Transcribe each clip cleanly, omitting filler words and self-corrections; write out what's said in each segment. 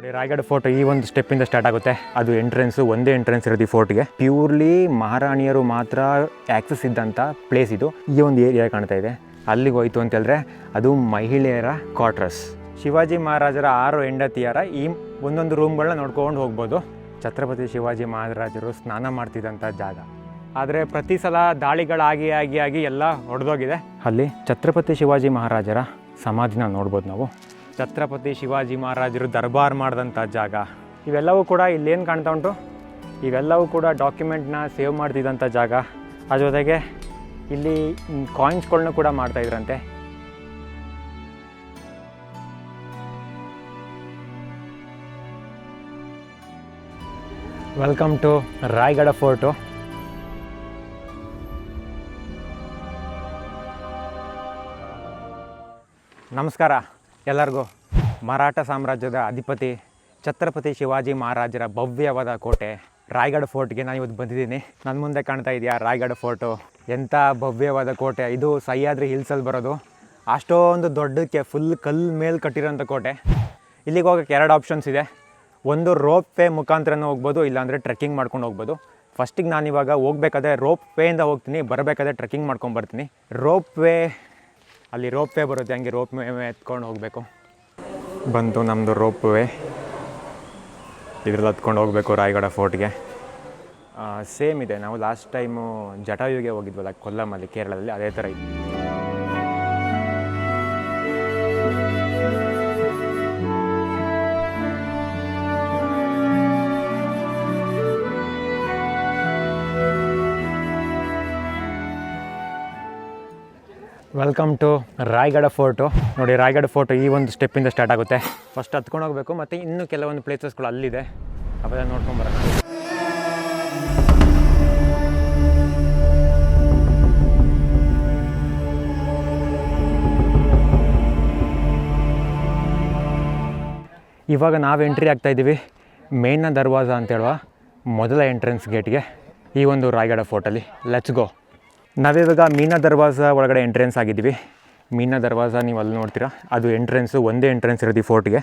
ನೋಡಿ ರಾಯಗಢ ಫೋರ್ಟ್ ಈ ಒಂದು ಸ್ಟೆಪ್ಪಿಂದ ಸ್ಟಾರ್ಟ್ ಆಗುತ್ತೆ. ಅದು ಎಂಟ್ರೆನ್ಸು, ಒಂದೇ ಎಂಟ್ರೆನ್ಸ್ ಇರೋದು ಈ ಫೋರ್ಟ್ಗೆ. ಪ್ಯೂರ್ಲಿ ಮಹಾರಾಣಿಯರು ಮಾತ್ರ ಆ್ಯಕ್ಸಸ್ ಇದ್ದಂಥ ಪ್ಲೇಸ್ ಇದು. ಈ ಒಂದು ಏರಿಯಾ ಕಾಣ್ತಾ ಇದೆ, ಅಲ್ಲಿಗೆ ಹೋಯ್ತು ಅಂತ ಹೇಳಿದ್ರೆ ಅದು ಮಹಿಳೆಯರ ಕ್ವಾರ್ಟರ್ಸ್. ಶಿವಾಜಿ ಮಹಾರಾಜರ 6 ಹೆಂಡತಿಯರ ಈ ಒಂದೊಂದು ರೂಮ್ಗಳನ್ನ ನೋಡ್ಕೊಂಡು ಹೋಗ್ಬೋದು. ಛತ್ರಪತಿ ಶಿವಾಜಿ ಮಹಾರಾಜರು ಸ್ನಾನ ಮಾಡ್ತಿದ್ದಂಥ ಜಾಗ. ಆದರೆ ಪ್ರತಿ ಸಲ ದಾಳಿಗಳಾಗಿ ಆಗಿ ಎಲ್ಲ ಹೊಡೆದೋಗಿದೆ. ಅಲ್ಲಿ ಛತ್ರಪತಿ ಶಿವಾಜಿ ಮಹಾರಾಜರ ಸಮಾಧಿನ ನೋಡ್ಬೋದು ನಾವು. ಛತ್ರಪತಿ ಶಿವಾಜಿ ಮಹಾರಾಜರು ದರ್ಬಾರ್ ಮಾಡಿದಂಥ ಜಾಗ. ಇವೆಲ್ಲವೂ ಕೂಡ ಇಲ್ಲೇನು ಕಾಣ್ತಾ ಉಂಟು, ಇವೆಲ್ಲವೂ ಕೂಡ ಡಾಕ್ಯುಮೆಂಟ್ನ ಸೇವ್ ಮಾಡ್ತಿದ್ದಂಥ ಜಾಗ. ಆ ಜೊತೆಗೆ ಇಲ್ಲಿ ಕಾಯಿನ್ಸ್ಗಳನ್ನ ಕೂಡ ಮಾಡ್ತಾಯಿದ್ರಂತೆ. Welcome to Raigad fort. ನಮಸ್ಕಾರ ಎಲ್ಲರಿಗೂ. ಮರಾಠ ಸಾಮ್ರಾಜ್ಯದ ಅಧಿಪತಿ ಛತ್ರಪತಿ ಶಿವಾಜಿ ಮಹಾರಾಜರ ಭವ್ಯವಾದ ಕೋಟೆ ರಾಯಗಢ ಫೋರ್ಟ್ಗೆ ನಾನು ಇವತ್ತು ಬಂದಿದ್ದೀನಿ. ನನ್ನ ಮುಂದೆ ಕಾಣ್ತಾ ಇದೆಯಾ ರಾಯಗಢ ಫೋರ್ಟು. ಎಂಥ ಭವ್ಯವಾದ ಕೋಟೆ ಇದು. ಸಹ್ಯಾದ್ರಿ ಹಿಲ್ಸಲ್ಲಿ ಬರೋದು. ಅಷ್ಟೊಂದು ದೊಡ್ಡಕ್ಕೆ ಫುಲ್ ಕಲ್ಲು ಮೇಲೆ ಕಟ್ಟಿರೋಂಥ ಕೋಟೆ. ಇಲ್ಲಿಗೆ ಹೋಗೋಕ್ಕೆ 2 ಆಪ್ಷನ್ಸ್ ಇದೆ. ಒಂದು ರೋಪ್ ವೇ ಮುಖಾಂತರನೂ ಹೋಗ್ಬೋದು, ಇಲ್ಲಾಂದರೆ ಟ್ರೆಕ್ಕಿಂಗ್ ಮಾಡ್ಕೊಂಡು ಹೋಗ್ಬೋದು. ಫಸ್ಟಿಗೆ ನಾನು ಇವಾಗ ಹೋಗ್ಬೇಕಾದ್ರೆ ರೋಪ್ ವೇಯಿಂದ ಹೋಗ್ತೀನಿ, ಬರಬೇಕಾದ್ರೆ ಟ್ರೆಕ್ಕಿಂಗ್ ಮಾಡ್ಕೊಂಡು ಬರ್ತೀನಿ. ರೋಪ್ ವೇ ಅಲ್ಲಿ ರೋಪ್ ವೇ ಬರುತ್ತೆ, ಹಂಗೆ ರೋಪ್ ವೇ ಎತ್ಕೊಂಡು ಹೋಗಬೇಕು. ಬಂತು ನಮ್ಮದು ರೋಪ್ ವೇ. ಇದ್ರಲ್ಲಿ ಹತ್ಕೊಂಡು ಹೋಗಬೇಕು ರಾಯಗಢ ಫೋರ್ಟ್ಗೆ. ಸೇಮ್ ಇದೆ, ನಾವು ಲಾಸ್ಟ್ ಟೈಮು ಜಟಾಯುಗೆ ಹೋಗಿದ್ವಲ್ಲ ಕೊಲ್ಲಮಲ್ಲಿ, ಕೇರಳದಲ್ಲಿ, ಅದೇ ಥರ ಇದೆ. Welcome to Raigad fort. ನೋಡಿ ರಾಯಗಢ ಫೋರ್ಟು ಈ ಒಂದು ಸ್ಟೆಪ್ಪಿಂದ ಸ್ಟಾರ್ಟ್ ಆಗುತ್ತೆ. ಫಸ್ಟ್ ಹತ್ಕೊಂಡು ಹೋಗಬೇಕು, ಮತ್ತು ಇನ್ನೂ ಕೆಲವೊಂದು ಪ್ಲೇಸಸ್ಗಳು ಅಲ್ಲಿದೆ, ಅವೆಲ್ಲ ನೋಡ್ಕೊಂಬರೋಣ. ಇವಾಗ ನಾವು ಎಂಟ್ರಿ ಆಗ್ತಾಯಿದ್ದೀವಿ ಮೇನ್ನ ದರ್ವಾಜ ಅಂತ ಹೇಳುವ ಮೊದಲ ಎಂಟ್ರೆನ್ಸ್ ಗೇಟ್ಗೆ ಈ ಒಂದು ರಾಯಗಢ ಫೋರ್ಟಲ್ಲಿ. Let's go. ನಾವಿವಾಗ ಮೀನಾ ದರ್ವಾಜ ಒಳಗಡೆ ಎಂಟ್ರೆನ್ಸ್ ಆಗಿದ್ದೀವಿ. ಮೀನಾ ದರ್ವಾಜ ನೀವು ಅಲ್ಲಿ ನೋಡ್ತೀರಾ, ಅದು ಎಂಟ್ರೆನ್ಸು, ಒಂದೇ ಎಂಟ್ರೆನ್ಸ್ ಇರೋದು ಈ ಫೋರ್ಟ್ಗೆ.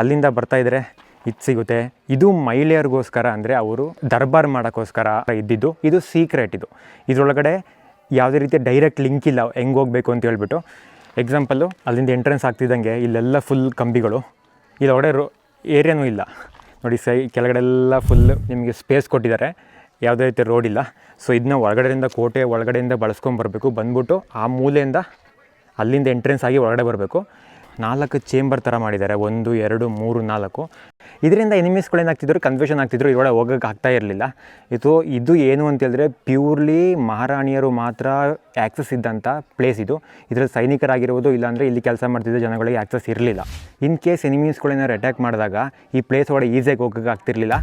ಅಲ್ಲಿಂದ ಬರ್ತಾಯಿದ್ರೆ ಇದು ಸಿಗುತ್ತೆ. ಇದು ಮಹಿಳೆಯರಿಗೋಸ್ಕರ, ಅಂದರೆ ಅವರು ದರ್ಬಾರ್ ಮಾಡೋಕ್ಕೋಸ್ಕರ ಇದ್ದಿದ್ದು. ಇದು ಸೀಕ್ರೆಟ್. ಇದರೊಳಗಡೆ ಯಾವುದೇ ರೀತಿಯ ಡೈರೆಕ್ಟ್ ಲಿಂಕ್ ಇಲ್ಲ ಹೆಂಗೆ ಹೋಗಬೇಕು ಅಂತ ಹೇಳ್ಬಿಟ್ಟು. ಎಕ್ಸಾಂಪಲ್ಲು, ಅಲ್ಲಿಂದ ಎಂಟ್ರೆನ್ಸ್ ಆಗ್ತಿದ್ದಂಗೆ ಇಲ್ಲೆಲ್ಲ ಫುಲ್ ಕಂಬಿಗಳು, ಇಲ್ಲೊಳಗಡೆ ಏರಿಯಾನೂ ಇಲ್ಲ ನೋಡಿ. ಕೆಳಗಡೆಲ್ಲ ಫುಲ್ ನಿಮಗೆ ಸ್ಪೇಸ್ ಕೊಟ್ಟಿದ್ದಾರೆ, ಯಾವುದೇ ರೀತಿ ರೋಡ್ ಇಲ್ಲ. ಸೊ ಇದನ್ನ ಒಳಗಡೆಯಿಂದ, ಕೋಟೆ ಒಳಗಡೆಯಿಂದ ಬಳಸ್ಕೊಂಬರ್ಬೇಕು. ಬಂದ್ಬಿಟ್ಟು ಆ ಮೂಲೆಯಿಂದ ಅಲ್ಲಿಂದ ಎಂಟ್ರೆನ್ಸ್ ಆಗಿ ಒಳಗಡೆ ಬರಬೇಕು. 4 ಚೇಂಬರ್ ಥರ ಮಾಡಿದ್ದಾರೆ, 1 2 3 4. ಇದರಿಂದ ಎನಿಮೀಸ್ಗಳೇನಾಗ್ತಿದ್ರು, ಕನ್ಫ್ಯೂಷನ್ ಆಗ್ತಿದ್ರು, ಇದರೊಳಗೆ ಹೋಗೋಕ್ಕೆ ಆಗ್ತಾ ಇರಲಿಲ್ಲ. ಇದು ಏನು ಅಂತ ಹೇಳಿದ್ರೆ ಪ್ಯೂರ್ಲಿ ಮಹಾರಾಣಿಯರು ಮಾತ್ರ ಆ್ಯಕ್ಸಸ್ ಇದ್ದಂಥ ಪ್ಲೇಸ್ ಇದು. ಇದರಲ್ಲಿ ಸೈನಿಕರಾಗಿರ್ಬೋದು, ಇಲ್ಲಾಂದರೆ ಇಲ್ಲಿ ಕೆಲಸ ಮಾಡ್ತಿದ್ದ ಜನಗಳಿಗೆ ಆ್ಯಕ್ಸಸ್ ಇರಲಿಲ್ಲ. ಇನ್ ಕೇಸ್ ಎನಿಮೀಸ್ಗಳೇನಾದ್ರು ಅಟ್ಯಾಕ್ ಮಾಡಿದಾಗ ಈ ಪ್ಲೇಸ್ ಒಳಗೆ ಈಸಿಯಾಗಿ ಹೋಗೋಕ್ಕೆ ಆಗ್ತಿರಲಿಲ್ಲ.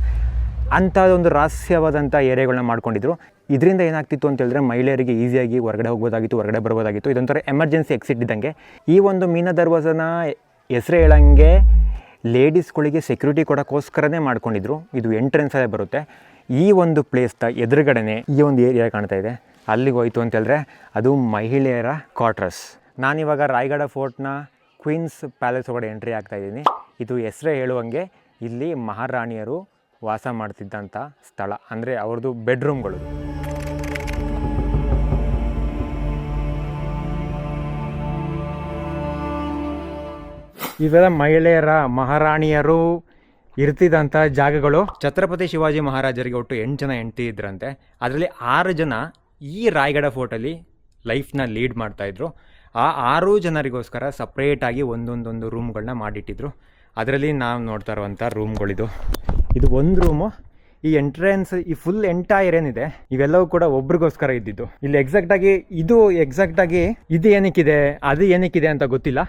ಅಂಥದ್ದೊಂದು ರಹಸ್ಯವಾದಂಥ ಏರಿಯಾಗಳನ್ನ ಮಾಡ್ಕೊಂಡಿದ್ರು. ಇದರಿಂದ ಏನಾಗ್ತಿತ್ತು ಅಂತ ಹೇಳಿದ್ರೆ ಮಹಿಳೆಯರಿಗೆ ಈಸಿಯಾಗಿ ಹೊರಗಡೆ ಹೋಗ್ಬೋದಾಗಿತ್ತು, ಹೊರಗಡೆ ಬರ್ಬೋದಾಗಿತ್ತು. ಇದೊಂಥರ ಎಮರ್ಜೆನ್ಸಿ ಎಕ್ಸಿಟ್ ಇದ್ದಂಗೆ. ಈ ಒಂದು ಮೀನಾ ದರ್ವಾಜನ ಹೆಸರು ಹೇಳಂಗೆ ಲೇಡೀಸ್ಗಳಿಗೆ ಸೆಕ್ಯೂರಿಟಿ ಕೊಡೋಕ್ಕೋಸ್ಕರನೇ ಮಾಡ್ಕೊಂಡಿದ್ರು. ಇದು ಎಂಟ್ರೆನ್ಸಲ್ಲೇ ಬರುತ್ತೆ. ಈ ಒಂದು ಪ್ಲೇಸ್ದ ಎದುರುಗಡೆನೇ ಈ ಒಂದು ಏರಿಯಾ ಕಾಣ್ತಾ ಇದೆ. ಅಲ್ಲಿಗೆ ಹೋಯ್ತು ಅಂತ ಹೇಳಿದ್ರೆ ಅದು ಮಹಿಳೆಯರ ಕ್ವಾರ್ಟರ್ಸ್. ನಾನಿವಾಗ ರಾಯಗಢ ಫೋರ್ಟ್ನ ಕ್ವೀನ್ಸ್ ಪ್ಯಾಲೇಸ್ ಒಳಗಡೆ ಎಂಟ್ರಿ ಆಗ್ತಾಯಿದ್ದೀನಿ. ಇದು ಹೆಸರೇ ಹೇಳುವಂಗೆ ಇಲ್ಲಿ ಮಹಾರಾಣಿಯರು ವಾಸ ಮಾಡ್ತಿದ್ದಂಥ ಸ್ಥಳ, ಅಂದರೆ ಅವ್ರದ್ದು ಬೆಡ್ರೂಮ್ಗಳು. ಇವೆಲ್ಲ ಮಹಿಳೆಯರ, ಮಹಾರಾಣಿಯರು ಇರ್ತಿದ್ದಂಥ ಜಾಗಗಳು. ಛತ್ರಪತಿ ಶಿವಾಜಿ ಮಹಾರಾಜರಿಗೆ ಒಟ್ಟು 8 ಜನ ಹೆಂಡತಿ ಇದ್ರಂತೆ. ಅದರಲ್ಲಿ 6 ಜನ ಈ ರಾಯಗಢ ಫೋರ್ಟಲ್ಲಿ ಲೈಫ್ನ ಲೀಡ್ ಮಾಡ್ತಾಯಿದ್ರು. ಆ 6 ಜನರಿಗೋಸ್ಕರ ಸಪ್ರೇಟಾಗಿ ಒಂದೊಂದೊಂದು ರೂಮ್ಗಳನ್ನ ಮಾಡಿಟ್ಟಿದ್ರು. ಅದರಲ್ಲಿ ನಾವು ನೋಡ್ತಾ ಇರುವಂಥ ರೂಮ್ಗಳಿದು. ಇದು ಒಂದು ರೂಮು. ಈ ಎಂಟ್ರೆನ್ಸ್, ಈ ಫುಲ್ ಎಂಟೈರ್ ಏನಿದೆ ಇವೆಲ್ಲವೂ ಕೂಡ ಒಬ್ರಿಗೋಸ್ಕರ ಇದ್ದಿದ್ದು. ಇಲ್ಲಿ ಎಕ್ಸಾಕ್ಟಾಗಿ ಇದು ಏನಕ್ಕಿದೆ, ಅದು ಏನಕ್ಕಿದೆ ಅಂತ ಗೊತ್ತಿಲ್ಲ.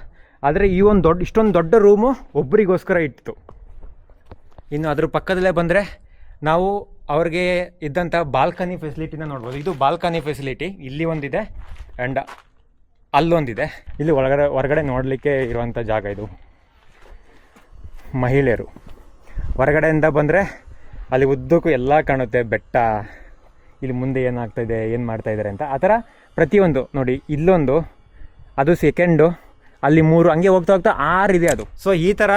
ಆದರೆ ಈ ಒಂದು ಇಷ್ಟೊಂದು ದೊಡ್ಡ ರೂಮು ಒಬ್ರಿಗೋಸ್ಕರ ಇತ್ತು. ಇನ್ನು ಅದ್ರ ಪಕ್ಕದಲ್ಲೇ ಬಂದರೆ ನಾವು ಅವ್ರಿಗೆ ಇದ್ದಂಥ ಬಾಲ್ಕನಿ ಫೆಸಿಲಿಟಿನ ನೋಡ್ಬೋದು. ಇದು ಬಾಲ್ಕನಿ ಫೆಸಿಲಿಟಿ. ಇಲ್ಲಿ ಒಂದಿದೆ ಆ್ಯಂಡ್ ಅಲ್ಲೊಂದಿದೆ. ಇಲ್ಲಿ ಹೊರಗಡೆ ನೋಡಲಿಕ್ಕೆ ಇರುವಂಥ ಜಾಗ ಇದು. ಮಹಿಳೆಯರು ಹೊರಗಡೆಯಿಂದ ಬಂದರೆ ಅಲ್ಲಿ ಉದ್ದಕ್ಕೂ ಎಲ್ಲ ಕಾಣುತ್ತೆ, ಬೆಟ್ಟ, ಇಲ್ಲಿ ಮುಂದೆ ಏನಾಗ್ತಾಯಿದೆ, ಏನು ಮಾಡ್ತಾಯಿದ್ದಾರೆ ಅಂತ. ಆ ಥರ ಪ್ರತಿಯೊಂದು ನೋಡಿ. ಇಲ್ಲೊಂದು, ಅದು ಸೆಕೆಂಡು, ಅಲ್ಲಿ 3, ಹಂಗೆ ಹೋಗ್ತಾ 6 ಇದೆ ಅದು. ಸೊ ಈ ಥರ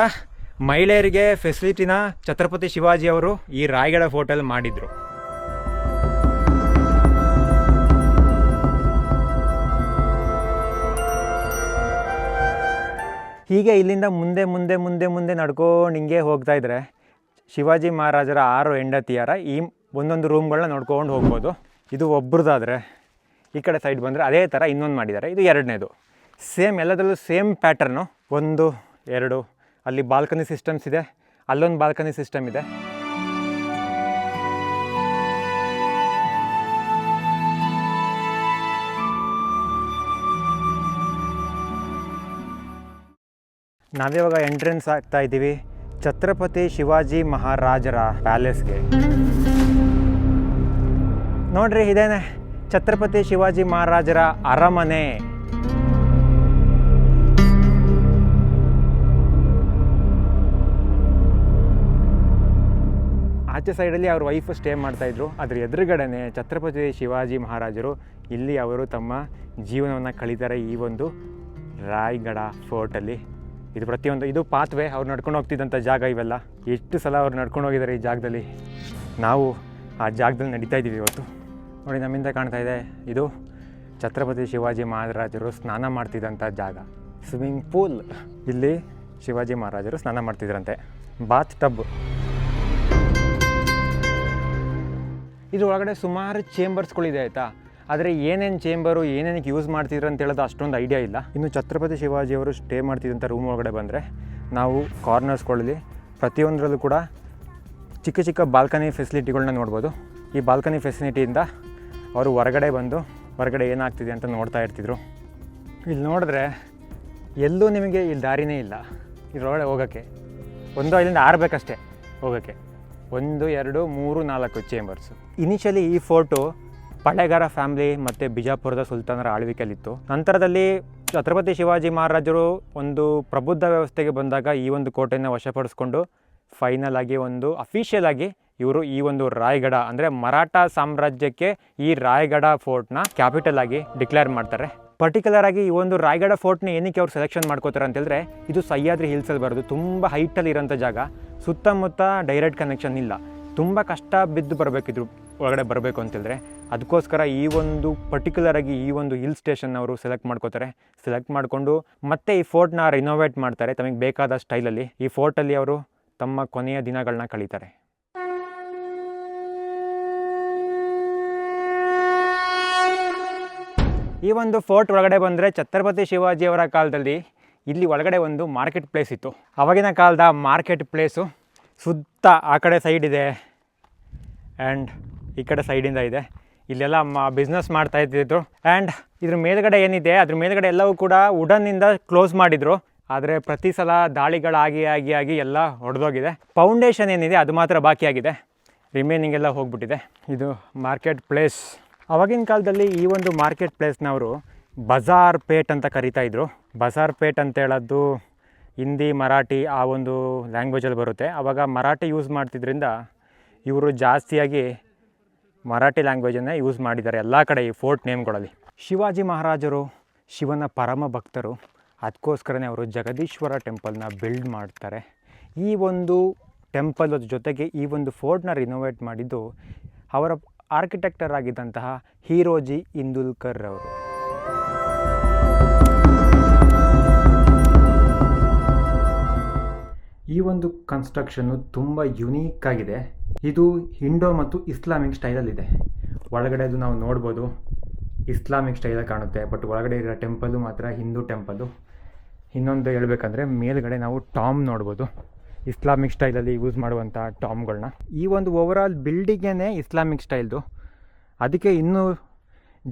ಮಹಿಳೆಯರಿಗೆ ಫೆಸಿಲಿಟಿನ ಛತ್ರಪತಿ ಶಿವಾಜಿ ಅವರು ಈ ರಾಯಗಢ ಫೋರ್ಟಲ್ಲಿ ಮಾಡಿದರು. ಹೀಗೆ ಇಲ್ಲಿಂದ ಮುಂದೆ ಮುಂದೆ ಮುಂದೆ ಮುಂದೆ ನಡ್ಕೊಂಡು ಹಿಂಗೆ ಹೋಗ್ತಾ ಇದ್ದರೆ ಶಿವಾಜಿ ಮಹಾರಾಜರ 6 ಹೆಂಡತಿಯರ ಈ ಒಂದೊಂದು ರೂಮ್ಗಳನ್ನ ನೋಡ್ಕೊಂಡು ಹೋಗ್ಬೋದು. ಇದು ಒಬ್ರದ್ದಾದರೆ ಈ ಕಡೆ ಸೈಡ್ ಬಂದರೆ ಅದೇ ಥರ ಇನ್ನೊಂದು ಮಾಡಿದ್ದಾರೆ. ಇದು 2ನೇದು. ಸೇಮ್ ಎಲ್ಲದರಲ್ಲೂ ಸೇಮ್ ಪ್ಯಾಟರ್ನು. 1 2 ಅಲ್ಲಿ ಬಾಲ್ಕನಿ ಸಿಸ್ಟಮ್ಸ್ ಇದೆ, ಅಲ್ಲೊಂದು ಬಾಲ್ಕನಿ ಸಿಸ್ಟಮ್ ಇದೆ. ನಾವಿವಾಗ ಎಂಟ್ರೆನ್ಸ್ ಆಗ್ತಾ ಇದ್ದೀವಿ ಛತ್ರಪತಿ ಶಿವಾಜಿ ಮಹಾರಾಜರ ಪ್ಯಾಲೇಸ್ಗೆ. ನೋಡ್ರಿ, ಇದೇನೆ ಛತ್ರಪತಿ ಶಿವಾಜಿ ಮಹಾರಾಜರ ಅರಮನೆ. ಆಚೆ ಸೈಡಲ್ಲಿ ಅವ್ರ ವೈಫ್ ಸ್ಟೇ ಮಾಡ್ತಾಯಿದ್ರು. ಅದ್ರ ಎದುರುಗಡೆನೆ ಛತ್ರಪತಿ ಶಿವಾಜಿ ಮಹಾರಾಜರು ಇಲ್ಲಿ ಅವರು ತಮ್ಮ ಜೀವನವನ್ನು ಕಳೀತಾರೆ ಈ ಒಂದು ರಾಯಗಢ ಫೋರ್ಟಲ್ಲಿ. ಇದು ಪ್ರತಿಯೊಂದು ಇದು ಪಾತ್ವೇ, ಅವ್ರು ನಡ್ಕೊಂಡು ಹೋಗ್ತಿದ್ದಂಥ ಜಾಗ ಇವೆಲ್ಲ. ಎಷ್ಟು ಸಲ ಅವ್ರು ನಡ್ಕೊಂಡು ಹೋಗಿದ್ದಾರೆ ಈ ಜಾಗದಲ್ಲಿ. ನಾವು ಆ ಜಾಗದಲ್ಲಿ ನಡೀತಾ ಇದ್ದೀವಿ ಇವತ್ತು. ನೋಡಿ, ನಮ್ಮಿಂದ ಕಾಣ್ತಾ ಇದೆ ಇದು ಛತ್ರಪತಿ ಶಿವಾಜಿ ಮಹಾರಾಜರು ಸ್ನಾನ ಮಾಡ್ತಿದ್ದಂಥ ಜಾಗ, ಸ್ವಿಮ್ಮಿಂಗ್ ಪೂಲ್. ಇಲ್ಲಿ ಶಿವಾಜಿ ಮಹಾರಾಜರು ಸ್ನಾನ ಮಾಡ್ತಿದ್ರಂತೆ. ಬಾತ್ ಟಬ್. ಇದು ಒಳಗಡೆ ಸುಮಾರು ಚೇಂಬರ್ಸ್ಗಳಿದೆ ಆಯಿತಾ. ಆದರೆ ಏನೇನು ಚೇಂಬರು ಏನೇನಕ್ಕೆ ಯೂಸ್ ಮಾಡ್ತಿದ್ರು ಅಂತ ಹೇಳೋದು ಅಷ್ಟೊಂದು ಐಡಿಯಾ ಇಲ್ಲ. ಇನ್ನು ಛತ್ರಪತಿ ಶಿವಾಜಿಯವರು ಸ್ಟೇ ಮಾಡ್ತಿದ್ದಂಥ ರೂಮ್ ಒಳಗಡೆ ಬಂದರೆ ನಾವು ಕಾರ್ನರ್ಸ್ಗಳಲ್ಲಿ ಪ್ರತಿಯೊಂದರಲ್ಲೂ ಕೂಡ ಚಿಕ್ಕ ಚಿಕ್ಕ ಬಾಲ್ಕನಿ ಫೆಸಿಲಿಟಿಗಳನ್ನ ನೋಡ್ಬೋದು. ಈ ಬಾಲ್ಕನಿ ಫೆಸಿಲಿಟಿಯಿಂದ ಅವರು ಹೊರಗಡೆ ಬಂದು ಹೊರಗಡೆ ಏನಾಗ್ತಿದೆ ಅಂತ ನೋಡ್ತಾ ಇರ್ತಿದ್ರು. ಇಲ್ಲಿ ನೋಡಿದ್ರೆ ಎಲ್ಲೂ ನಿಮಗೆ ಇಲ್ಲಿ ದಾರಿನೇ ಇಲ್ಲ ಇದರೊಳಗಡೆ ಹೋಗೋಕ್ಕೆ. ಇಲ್ಲಿಂದ ಆರಬೇಕಷ್ಟೇ ಹೋಗೋಕ್ಕೆ. 1 2 3 4 ಚೇಂಬರ್ಸು. ಇನಿಷಿಯಲಿ ಈ ಫೋರ್ಟು ಪಾಳೆಗಾರ ಫ್ಯಾಮ್ಲಿ ಮತ್ತು ಬಿಜಾಪುರದ ಸುಲ್ತಾನರ ಆಳ್ವಿಕೆಯಲ್ಲಿತ್ತು. ನಂತರದಲ್ಲಿ ಛತ್ರಪತಿ ಶಿವಾಜಿ ಮಹಾರಾಜರು ಒಂದು ಪ್ರಬುದ್ಧ ವ್ಯವಸ್ಥೆಗೆ ಬಂದಾಗ ಈ ಒಂದು ಕೋಟೆಯನ್ನು ವಶಪಡಿಸ್ಕೊಂಡು ಫೈನಲ್ ಆಗಿ ಒಂದು ಅಫಿಷಿಯಲ್ ಆಗಿ ಇವರು ಈ ಒಂದು ರಾಯಗಢ ಅಂದರೆ ಮರಾಠ ಸಾಮ್ರಾಜ್ಯಕ್ಕೆ ಈ ರಾಯಗಢ ಫೋರ್ಟ್ನ ಕ್ಯಾಪಿಟಲ್ ಆಗಿ ಡಿಕ್ಲೇರ್ ಮಾಡ್ತಾರೆ. ಪರ್ಟಿಕ್ಯುಲರ್ ಆಗಿ ಈ ಒಂದು ರಾಯಗಢ ಫೋರ್ಟ್ನ ಏನಕ್ಕೆ ಅವ್ರು ಸೆಲೆಕ್ಷನ್ ಮಾಡ್ಕೋತಾರೆ ಅಂತೇಳಿದ್ರೆ, ಇದು ಸಹ್ಯಾದ್ರಿ ಹಿಲ್ಸಲ್ಲಿ ಬರೋದು, ತುಂಬ ಹೈಟಲ್ಲಿ ಇರೋಂಥ ಜಾಗ. ಸುತ್ತಮುತ್ತ ಡೈರೆಕ್ಟ್ ಕನೆಕ್ಷನ್ ಇಲ್ಲ, ತುಂಬ ಕಷ್ಟ ಬಿದ್ದು ಬರಬೇಕಿದ್ರು ಒಳಗಡೆ ಬರಬೇಕು ಅಂತೇಳಿದ್ರೆ. ಅದಕ್ಕೋಸ್ಕರ ಈ ಒಂದು ಪರ್ಟಿಕ್ಯುಲರ್ ಆಗಿ ಈ ಒಂದು ಹಿಲ್ ಸ್ಟೇಷನ್ ಅವರು ಸೆಲೆಕ್ಟ್ ಮಾಡ್ಕೋತಾರೆ. ಸೆಲೆಕ್ಟ್ ಮಾಡಿಕೊಂಡು ಮತ್ತೆ ಈ ಫೋರ್ಟ್ನ ರಿನೋವೇಟ್ ಮಾಡ್ತಾರೆ ತಮಗೆ ಬೇಕಾದ ಸ್ಟೈಲಲ್ಲಿ. ಈ ಫೋರ್ಟಲ್ಲಿ ಅವರು ತಮ್ಮ ಕೊನೆಯ ದಿನಗಳನ್ನ ಕಳೀತಾರೆ. ಈ ಒಂದು ಫೋರ್ಟ್ ಒಳಗಡೆ ಬಂದರೆ ಛತ್ರಪತಿ ಶಿವಾಜಿಯವರ ಕಾಲದಲ್ಲಿ ಇಲ್ಲಿ ಒಳಗಡೆ ಒಂದು ಮಾರ್ಕೆಟ್ ಪ್ಲೇಸ್ ಇತ್ತು. ಆವಾಗಿನ ಕಾಲದ ಮಾರ್ಕೆಟ್ ಪ್ಲೇಸು ಸುತ್ತ ಆ ಕಡೆ ಸೈಡ್ ಇದೆ ಆ್ಯಂಡ್ ಈ ಕಡೆ ಸೈಡಿಂದ ಇದೆ. ಇಲ್ಲೆಲ್ಲ ಬಿಸ್ನೆಸ್ ಮಾಡ್ತಾ ಇದ್ದಿದ್ರು. ಆ್ಯಂಡ್ ಇದ್ರ ಮೇಲ್ಗಡೆ ಏನಿದೆ ಅದ್ರ ಮೇಲ್ಗಡೆ ಎಲ್ಲವೂ ಕೂಡ ವುಡನ್ನಿಂದ ಕ್ಲೋಸ್ ಮಾಡಿದರು. ಆದರೆ ಪ್ರತಿ ಸಲ ದಾಳಿಗಳಾಗಿ ಆಗಿ ಆಗಿ ಎಲ್ಲ ಹೊಡೆದೋಗಿದೆ. ಫೌಂಡೇಶನ್ ಏನಿದೆ ಅದು ಮಾತ್ರ ಬಾಕಿಯಾಗಿದೆ, ರಿಮೈನಿಂಗ್ ಎಲ್ಲ ಹೋಗ್ಬಿಟ್ಟಿದೆ. ಇದು ಮಾರ್ಕೆಟ್ ಪ್ಲೇಸ್. ಆವಾಗಿನ ಕಾಲದಲ್ಲಿ ಈ ಒಂದು ಮಾರ್ಕೆಟ್ ಪ್ಲೇಸ್ನ ಅವರು ಬಜಾರ್ ಪೇಟ್ ಅಂತ ಕರೀತಾ ಇದ್ರು. ಬಜಾರ್ ಪೇಟ್ ಅಂತ ಹೇಳೋದು ಹಿಂದಿ ಮರಾಠಿ ಆ ಒಂದು ಲ್ಯಾಂಗ್ವೇಜಲ್ಲಿ ಬರುತ್ತೆ. ಆವಾಗ ಮರಾಠಿ ಯೂಸ್ ಮಾಡ್ತಿದ್ರಿಂದ ಇವರು ಜಾಸ್ತಿಯಾಗಿ ಮರಾಠಿ ಲ್ಯಾಂಗ್ವೇಜನ್ನೇ ಯೂಸ್ ಮಾಡಿದ್ದಾರೆ ಎಲ್ಲ ಕಡೆ ಈ ಫೋರ್ಟ್ ನೇಮ್ಗಳಲ್ಲಿ. ಶಿವಾಜಿ ಮಹಾರಾಜರು ಶಿವನ ಪರಮ ಭಕ್ತರು. ಅದಕ್ಕೋಸ್ಕರನೇ ಅವರು ಜಗದೀಶ್ವರ ಟೆಂಪಲ್ನ ಬಿಲ್ಡ್ ಮಾಡ್ತಾರೆ. ಈ ಒಂದು ಟೆಂಪಲ್ ಜೊತೆಗೆ ಈ ಒಂದು ಫೋರ್ಟ್ನ ರಿನೋವೇಟ್ ಮಾಡಿದ್ದು ಅವರ ಆರ್ಕಿಟೆಕ್ಟರ್ ಆಗಿದ್ದಂತಹ ಹೀರೋಜಿ ಇಂದುಲ್ಕರ್ ಅವರು. ಈ ಒಂದು ಕನ್ಸ್ಟ್ರಕ್ಷನ್ನು ತುಂಬ ಯುನೀಕ್ ಆಗಿದೆ. ಇದು ಇಂಡೋ ಮತ್ತು ಇಸ್ಲಾಮಿಕ್ ಸ್ಟೈಲಲ್ಲಿದೆ. ಒಳಗಡೆ ಅದು ನಾವು ನೋಡ್ಬೋದು, ಇಸ್ಲಾಮಿಕ್ ಸ್ಟೈಲಲ್ಲಿ ಕಾಣುತ್ತೆ. ಬಟ್ ಒಳಗಡೆ ಇರೋ ಟೆಂಪಲ್ಲು ಮಾತ್ರ ಹಿಂದೂ ಟೆಂಪಲ್ಲು. ಇನ್ನೊಂದು ಹೇಳ್ಬೇಕಂದ್ರೆ ಮೇಲ್ಗಡೆ ನಾವು ಟಾಮ್ ನೋಡ್ಬೋದು, ಇಸ್ಲಾಮಿಕ್ ಸ್ಟೈಲಲ್ಲಿ ಯೂಸ್ ಮಾಡುವಂಥ ಟಾಮ್ಗಳನ್ನ. ಈ ಒಂದು ಓವರಾಲ್ ಬಿಲ್ಡಿಂಗೇ ಇಸ್ಲಾಮಿಕ್ ಸ್ಟೈಲ್ದು, ಅದಕ್ಕೆ ಇನ್ನೂ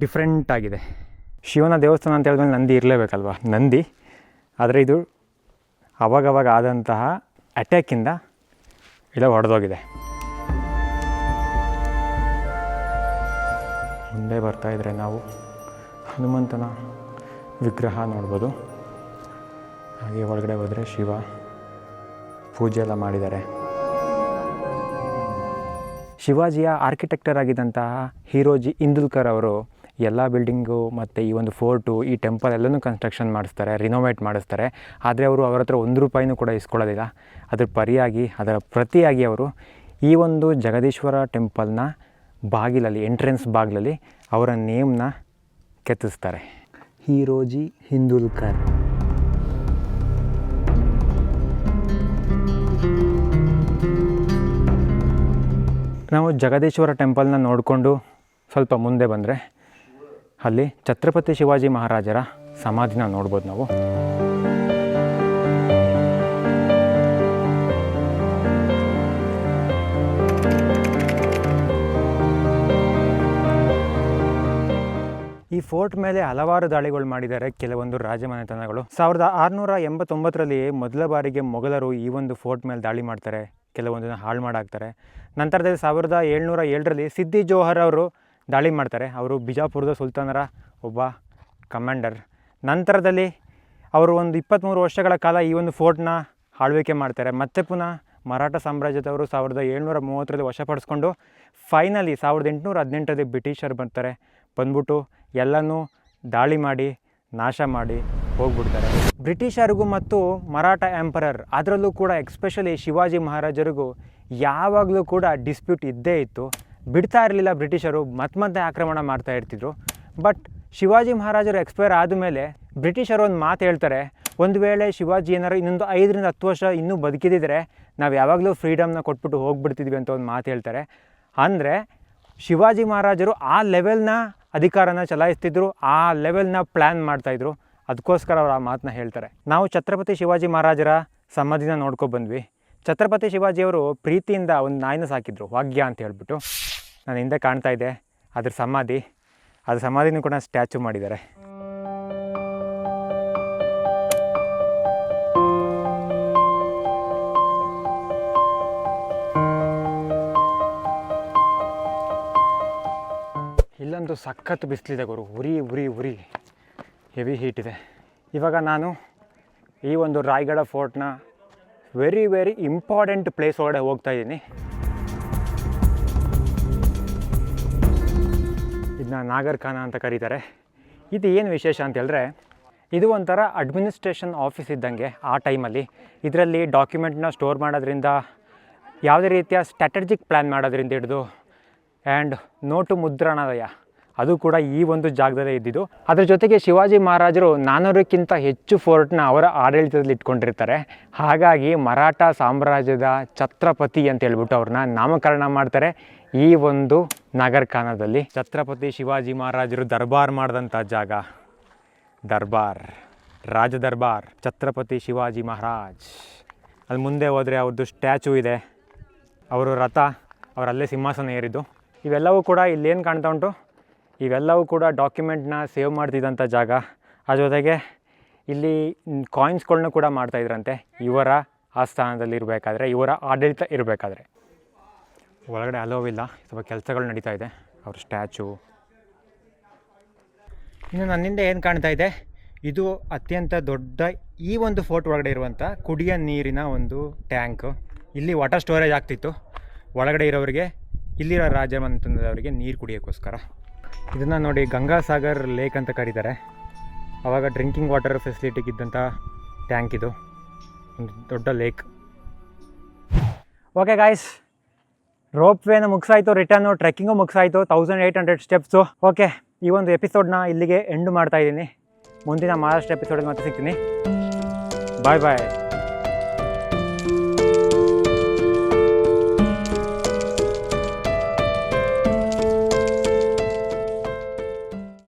ಡಿಫ್ರೆಂಟ್ ಆಗಿದೆ. ಶಿವನ ದೇವಸ್ಥಾನ ಅಂತ ಹೇಳಿದ್ಮೇಲೆ ನಂದಿ ಇರಲೇಬೇಕಲ್ವ, ನಂದಿ. ಆದರೆ ಇದು ಅವಾಗವಾಗ ಆದಂತಹ ಅಟ್ಯಾಕಿಂದ ಇಲ್ಲ ಹೊಡೆದೋಗಿದೆ. ಮುಂದೆ ಬರ್ತಾಯಿದ್ರೆ ನಾವು ಹನುಮಂತನ ವಿಗ್ರಹ ನೋಡ್ಬೋದು. ಹಾಗೆ ಒಳಗಡೆ ಹೋದರೆ ಶಿವ ಪೂಜೆ ಎಲ್ಲ ಮಾಡಿದ್ದಾರೆ. ಶಿವಾಜಿಯ ಆರ್ಕಿಟೆಕ್ಟರ್ ಆಗಿದ್ದಂತಹ ಹೀರೋಜಿ ಇಂದುಲ್ಕರ್ ಅವರು ಎಲ್ಲ ಬಿಲ್ಡಿಂಗು ಮತ್ತು ಈ ಒಂದು ಫೋರ್ಟು ಈ ಟೆಂಪಲ್ ಎಲ್ಲನೂ ಕನ್ಸ್ಟ್ರಕ್ಷನ್ ಮಾಡಿಸ್ತಾರೆ, ರಿನೋವೇಟ್ ಮಾಡಿಸ್ತಾರೆ. ಆದರೆ ಅವರು ಅವ್ರ ಹತ್ರ 1 ರೂಪಾಯಿನೂ ಕೂಡ ಇಸ್ಕೊಳ್ಳೋದಿಲ್ಲ. ಅದ್ರ ಪರಿಯಾಗಿ, ಅದರ ಪ್ರತಿಯಾಗಿ ಅವರು ಈ ಒಂದು ಜಗದೀಶ್ವರ ಟೆಂಪಲ್ನ ಬಾಗಿಲಲ್ಲಿ, ಎಂಟ್ರೆನ್ಸ್ ಬಾಗಿಲಲ್ಲಿ ಅವರ ನೇಮ್ನ ಕೆತ್ತಿಸ್ತಾರೆ, ಹೀರೋಜಿ ಹಿಂದುಲ್ಕರ್. ನಾವು ಜಗದೀಶ್ವರ ಟೆಂಪಲ್ನ ನೋಡಿಕೊಂಡು ಸ್ವಲ್ಪ ಮುಂದೆ ಬಂದರೆ ಅಲ್ಲಿ ಛತ್ರಪತಿ ಶಿವಾಜಿ ಮಹಾರಾಜರ ಸಮಾಧಿನ ನೋಡ್ಬೋದು ನಾವು. ಈ ಫೋರ್ಟ್ ಮೇಲೆ ಹಲವಾರು ದಾಳಿಗಳು ಮಾಡಿದ್ದಾರೆ ಕೆಲವೊಂದು ರಾಜಮನೆತನಗಳು. 1689ರಲ್ಲಿ ಮೊದಲ ಬಾರಿಗೆ ಮೊಘಲರು ಈ ಒಂದು ಫೋರ್ಟ್ ಮೇಲೆ ದಾಳಿ ಮಾಡ್ತಾರೆ, ಕೆಲವೊಂದನ್ನು ಹಾಳು ಮಾಡಾಕ್ತಾರೆ. ನಂತರದಲ್ಲಿ 1707ರಲ್ಲಿ ಸಿದ್ದಿ ಜೋಹರ್ ಅವರು ದಾಳಿ ಮಾಡ್ತಾರೆ. ಅವರು ಬಿಜಾಪುರದ ಸುಲ್ತಾನರ ಒಬ್ಬ ಕಮಾಂಡರ್. ನಂತರದಲ್ಲಿ ಅವರು ಒಂದು 23 ವರ್ಷಗಳ ಕಾಲ ಈ ಒಂದು ಫೋರ್ಟ್ನ ಆಳ್ವಿಕೆ ಮಾಡ್ತಾರೆ. ಮತ್ತೆ ಪುನಃ ಮರಾಠ ಸಾಮ್ರಾಜ್ಯದವರು 1730ರಲ್ಲಿ ವಶಪಡಿಸ್ಕೊಂಡು ಫೈನಲಿ 1818ರಲ್ಲಿ ಬ್ರಿಟಿಷರು ಬರ್ತಾರೆ. ಬಂದ್ಬಿಟ್ಟು ಎಲ್ಲನೂ ದಾಳಿ ಮಾಡಿ ನಾಶ ಮಾಡಿ ಹೋಗ್ಬಿಡ್ತಾರೆ. ಬ್ರಿಟಿಷರಿಗೂ ಮತ್ತು ಮರಾಠ ಎಂಪರರ್, ಅದರಲ್ಲೂ ಕೂಡ ಎಕ್ಸ್ಪೆಷಲಿ ಶಿವಾಜಿ ಮಹಾರಾಜರಿಗೂ ಯಾವಾಗಲೂ ಕೂಡ ಡಿಸ್ಪ್ಯೂಟ್ ಇದ್ದೇ ಇತ್ತು. ಬಿಡ್ತಾ ಇರಲಿಲ್ಲ ಬ್ರಿಟಿಷರು, ಮತ್ತೆ ಆಕ್ರಮಣ ಮಾಡ್ತಾ ಇರ್ತಿದ್ರು. ಬಟ್ ಶಿವಾಜಿ ಮಹಾರಾಜರು ಎಕ್ಸ್ಪೈರ್ ಆದಮೇಲೆ ಬ್ರಿಟಿಷರು ಒಂದು ಮಾತು ಹೇಳ್ತಾರೆ, ಒಂದು ವೇಳೆ ಶಿವಾಜಿ ಏನಾರು ಇನ್ನೊಂದು 5ರಿಂದ 10 ವರ್ಷ ಇನ್ನೂ ಬದುಕಿದ್ದರೆ ನಾವು ಯಾವಾಗಲೂ ಫ್ರೀಡಮ್ನ ಕೊಟ್ಬಿಟ್ಟು ಹೋಗ್ಬಿಡ್ತಿದ್ವಿ ಅಂತ ಒಂದು ಮಾತು ಹೇಳ್ತಾರೆ. ಅಂದರೆ ಶಿವಾಜಿ ಮಹಾರಾಜರು ಆ ಲೆವೆಲ್ನ ಅಧಿಕಾರನ ಚಲಾಯಿಸ್ತಿದ್ರು, ಆ ಲೆವೆಲ್ನ ಪ್ಲ್ಯಾನ್ ಮಾಡ್ತಾಯಿದ್ರು. ಅದಕ್ಕೋಸ್ಕರ ಅವ್ರು ಆ ಮಾತನ್ನ ಹೇಳ್ತಾರೆ. ನಾವು ಛತ್ರಪತಿ ಶಿವಾಜಿ ಮಹಾರಾಜರ ಸಮಾಧಿನ ನೋಡ್ಕೊಬಂದ್ವಿ. ಛತ್ರಪತಿ ಶಿವಾಜಿಯವರು ಪ್ರೀತಿಯಿಂದ ಒಂದು ನಾಯಿನ ಸಾಕಿದ್ರು, ವಾಗ್ಯ ಅಂತ ಹೇಳ್ಬಿಟ್ಟು. ನಾನು ಹಿಂದೆ ಕಾಣ್ತಾ ಇದ್ದೆ ಅದ್ರ ಸಮಾಧಿ. ಅದ್ರ ಸಮಾಧಿನೂ ಕೂಡ ಸ್ಟ್ಯಾಚು ಮಾಡಿದ್ದಾರೆ. ಇಲ್ಲೊಂದು ಸಖತ್ ಬಿಸಿಲಿದೆ ಗುರು, ಉರಿ ಉರಿ ಉರಿ ಹೆವಿ ಹೀಟ್ ಇದೆ. ಇವಾಗ ನಾನು ಈ ಒಂದು ರಾಯಗಢ ಫೋರ್ಟ್ನ ವೆರಿ ಇಂಪಾರ್ಟೆಂಟ್ ಪ್ಲೇಸ್ ಒಳಗಡೆ ಹೋಗ್ತಾ ಇದ್ದೀನಿ. ಇದನ್ನ ನಾಗರ್ಖಾನ ಅಂತ ಕರೀತಾರೆ. ಇದು ಏನು ವಿಶೇಷ ಅಂತ ಹೇಳಿದ್ರೆ, ಇದು ಒಂಥರ ಅಡ್ಮಿನಿಸ್ಟ್ರೇಷನ್ ಆಫೀಸ್ ಇದ್ದಂಗೆ ಆ ಟೈಮಲ್ಲಿ. ಇದರಲ್ಲಿ ಡಾಕ್ಯುಮೆಂಟ್ನ ಸ್ಟೋರ್ ಮಾಡೋದ್ರಿಂದ, ಯಾವುದೇ ರೀತಿಯ ಸ್ಟ್ರಾಟಜಿಕ್ ಪ್ಲ್ಯಾನ್ ಮಾಡೋದ್ರಿಂದ ಹಿಡಿದು ಆ್ಯಂಡ್ ನೋಟು ಮುದ್ರಣಾಲಯ ಅದು ಕೂಡ ಈ ಒಂದು ಜಾಗದಲ್ಲೇ ಇದ್ದಿದ್ದು. ಅದ್ರ ಜೊತೆಗೆ ಶಿವಾಜಿ ಮಹಾರಾಜರು 400ಕ್ಕಿಂತ ಹೆಚ್ಚು ಫೋರ್ಟ್ನ ಅವರ ಆಡಳಿತದಲ್ಲಿ ಇಟ್ಕೊಂಡಿರ್ತಾರೆ. ಹಾಗಾಗಿ ಮರಾಠ ಸಾಮ್ರಾಜ್ಯದ ಛತ್ರಪತಿ ಅಂತ ಹೇಳ್ಬಿಟ್ಟು ಅವ್ರನ್ನ ನಾಮಕರಣ ಮಾಡ್ತಾರೆ ಈ ಒಂದು ನಾಗರ್ಖಾನದಲ್ಲಿ. ಛತ್ರಪತಿ ಶಿವಾಜಿ ಮಹಾರಾಜರು ದರ್ಬಾರ್ ಮಾಡಿದಂಥ ಜಾಗ, ದರ್ಬಾರ್, ರಾಜ ದರ್ಬಾರ್, ಛತ್ರಪತಿ ಶಿವಾಜಿ ಮಹಾರಾಜ್. ಅಲ್ಲಿ ಮುಂದೆ ಹೋದರೆ ಅವ್ರದ್ದು ಸ್ಟ್ಯಾಚು ಇದೆ, ಅವರು ರಥ, ಅವರಲ್ಲೇ ಸಿಂಹಾಸನ ಏರಿದ್ದು. ಇವೆಲ್ಲವೂ ಕೂಡ ಇಲ್ಲೇನು ಕಾಣ್ತಾ ಉಂಟು, ಇವೆಲ್ಲವೂ ಕೂಡ ಡಾಕ್ಯುಮೆಂಟ್ನ ಸೇವ್ ಮಾಡ್ತಿದ್ದಂಥ ಜಾಗ. ಆ ಜೊತೆಗೆ ಇಲ್ಲಿ ಕಾಯಿನ್ಸ್ಗಳನ್ನ ಕೂಡ ಮಾಡ್ತಾಯಿದ್ರಂತೆ ಇವರ ಆಸ್ಥಾನದಲ್ಲಿ ಇರಬೇಕಾದ್ರೆ, ಇವರ ಆಡಳಿತ ಇರಬೇಕಾದ್ರೆ. ಒಳಗಡೆ ಅಲೋವಿಲ್ಲ, ಸ್ವಲ್ಪ ಕೆಲಸಗಳು ನಡೀತಾ ಇದೆ. ಅವ್ರ ಸ್ಟ್ಯಾಚು. ಇನ್ನು ನನ್ನಿಂದ ಏನು ಕಾಣ್ತಾ ಇದೆ, ಇದು ಅತ್ಯಂತ ದೊಡ್ಡ ಈ ಒಂದು ಫೋರ್ಟ್ ಒಳಗಡೆ ಇರುವಂಥ ಕುಡಿಯೋ ನೀರಿನ ಒಂದು ಟ್ಯಾಂಕ್. ಇಲ್ಲಿ ವಾಟರ್ ಸ್ಟೋರೇಜ್ ಆಗ್ತಿತ್ತು ಒಳಗಡೆ ಇರೋರಿಗೆ, ಇಲ್ಲಿರೋ ರಾಜಮನೆತನದವರಿಗೆ ನೀರು ಕುಡಿಯೋಕ್ಕೋಸ್ಕರ. ಇದನ್ನು ನೋಡಿ ಗಂಗಾಸಾಗರ್ ಲೇಕ್ ಅಂತ ಕರೀತಾರೆ. ಆವಾಗ ಡ್ರಿಂಕಿಂಗ್ ವಾಟರ್ ಫೆಸಿಲಿಟಿಗಿದ್ದಂಥ ಟ್ಯಾಂಕ್ ಇದು, ಒಂದು ದೊಡ್ಡ ಲೇಕ್. ಓಕೆ ಗಾಯ್ಸ್, ರೋಪ್ ವೇನ ಮುಗಿಸಾಯಿತು, ರಿಟರ್ನು ಟ್ರೆಕ್ಕಿಂಗು ಮುಗಿಸಾಯಿತು, 1800 ಸ್ಟೆಪ್ಸು. ಓಕೆ, ಈ ಒಂದು ಎಪಿಸೋಡ್ನ ಇಲ್ಲಿಗೆ ಎಂಡ್ ಮಾಡ್ತಾಯಿದ್ದೀನಿ. ಮುಂದಿನ ಮಹಾರಾಷ್ಟ್ರ ಎಪಿಸೋಡಲ್ಲಿ ಮತ್ತೆ ಸಿಗ್ತೀನಿ. ಬಾಯ್ ಬಾಯ್.